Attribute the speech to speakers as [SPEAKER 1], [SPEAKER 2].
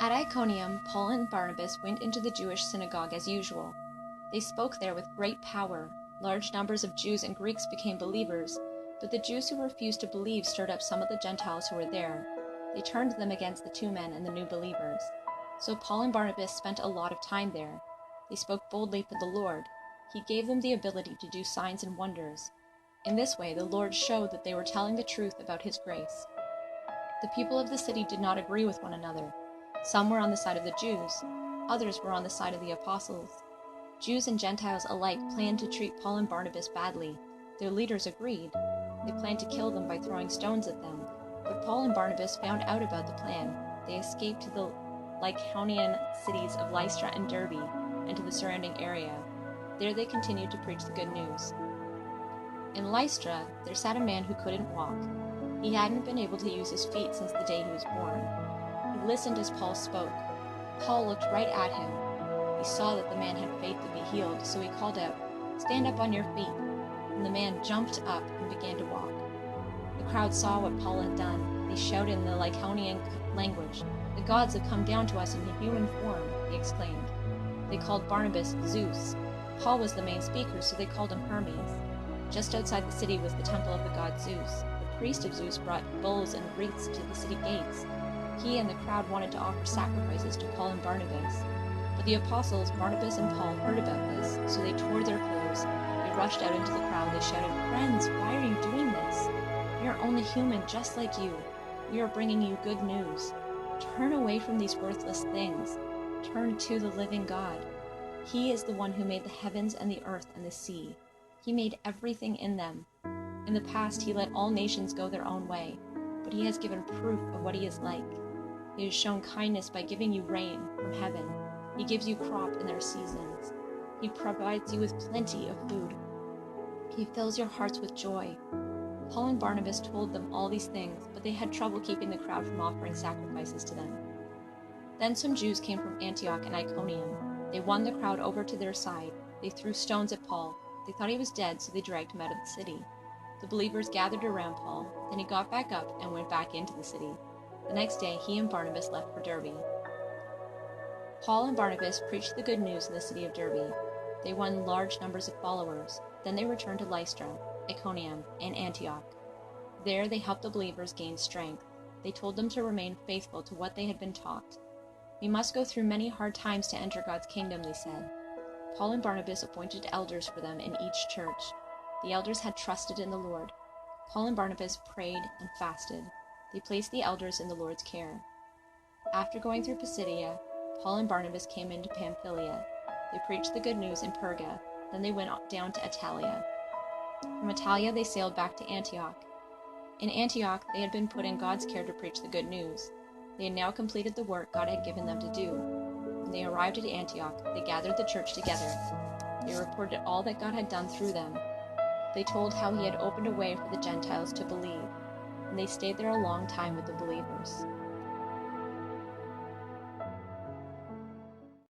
[SPEAKER 1] At Iconium, Paul and Barnabas went into the Jewish synagogue as usual. They spoke there with great power. Large numbers of Jews and Greeks became believers, but the Jews who refused to believe stirred up some of the Gentiles who were there. They turned them against the two men and the new believers. So Paul and Barnabas spent a lot of time there. They spoke boldly for the Lord. He gave them the ability to do signs and wonders. In this way, the Lord showed that they were telling the truth about His grace. The people of the city did not agree with one another. Some were on the side of the Jews, others were on the side of the apostles. Jews and Gentiles alike planned to treat Paul and Barnabas badly. Their leaders agreed. They planned to kill them by throwing stones at them. But Paul and Barnabas found out about the plan. They escaped to the Lycaonian cities of Lystra and Derbe and to the surrounding area. There they continued to preach the good news. In Lystra, there sat a man who couldn't walk. He hadn't been able to use his feet since the day he was born. He listened as Paul spoke. Paul looked right at him. He saw that the man had faith to be healed, so he called out, "Stand up on your feet." And the man jumped up and began to walk. The crowd saw what Paul had done. They shouted in the Lycaonian language, "The gods have come down to us in human form," they exclaimed. They called Barnabas Zeus. Paul was the main speaker, so they called him Hermes. Just outside the city was the temple of the god Zeus. The priest of Zeus brought bulls and wreaths to the city gates. He and the crowd wanted to offer sacrifices to Paul and Barnabas. But the apostles, Barnabas and Paul, heard about this, so they tore their clothes. They rushed out into the crowd. They shouted, "Friends, why are you doing this? We are only human, just like you. We are bringing you good news. Turn away from these worthless things. Turn to the living God. He is the one who made the heavens and the earth and the sea. He made everything in them. In the past, He let all nations go their own way, but He has given proof of what He is like. He has shown kindness by giving you rain from heaven. He gives you crop in their seasons. He provides you with plenty of food. He fills your hearts with joy." Paul and Barnabas told them all these things, but they had trouble keeping the crowd from offering sacrifices to them. Then some Jews came from Antioch and Iconium. They won the crowd over to their side. They threw stones at Paul. They thought he was dead, so they dragged him out of the city. The believers gathered around Paul. Then he got back up and went back into the city. The next day, he and Barnabas left for Derbe. Paul and Barnabas preached the good news in the city of Derbe. They won large numbers of followers. Then they returned to Lystra, Iconium, and Antioch. There they helped the believers gain strength. They told them to remain faithful to what they had been taught. "We must go through many hard times to enter God's kingdom," they said. Paul and Barnabas appointed elders for them in each church. The elders had trusted in the Lord. Paul and Barnabas prayed and fasted. They placed the elders in the Lord's care. After going through Pisidia, Paul and Barnabas came into Pamphylia. They preached the good news in Perga. Then they went down to Attalia. From Attalia they sailed back to Antioch. In Antioch they had been put in God's care to preach the good news. They had now completed the work God had given them to do. When they arrived at Antioch, they gathered the church together. They reported all that God had done through them. They told how He had opened a way for the Gentiles to believe, and they stayed there a long time with the believers.